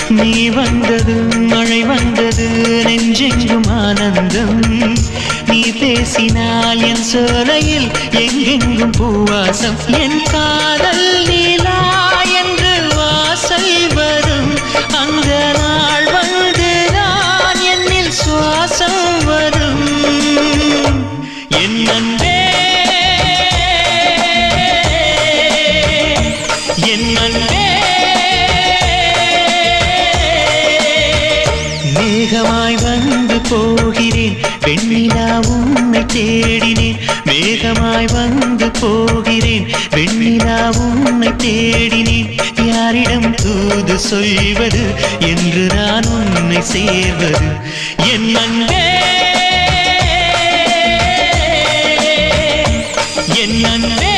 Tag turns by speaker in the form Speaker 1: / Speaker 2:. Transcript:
Speaker 1: நீ வந்தது மழை வந்தது நெஞ்செங்கும் ஆனந்தம் நீ பேசினால் என் சோலையில் எங்கெங்கும் பூவாசம் என் காதல் நீலா என்று வாசல் வரும் அந்த நாள் வந்து நான் என்னில் சுவாசம் வரும் என் அன்பே என் அன்பே மேகமாய் வந்து போகிறேன் வெண்ணிலா உன்னை தேடினேன் மேகமாய் வந்து போகிறேன் வெண்ணிலா உன்னை தேடினேன் யாரிடம் தூது சொல்வது என்று நான் உன்னை சேர்வது என் அன்பே என் அன்பே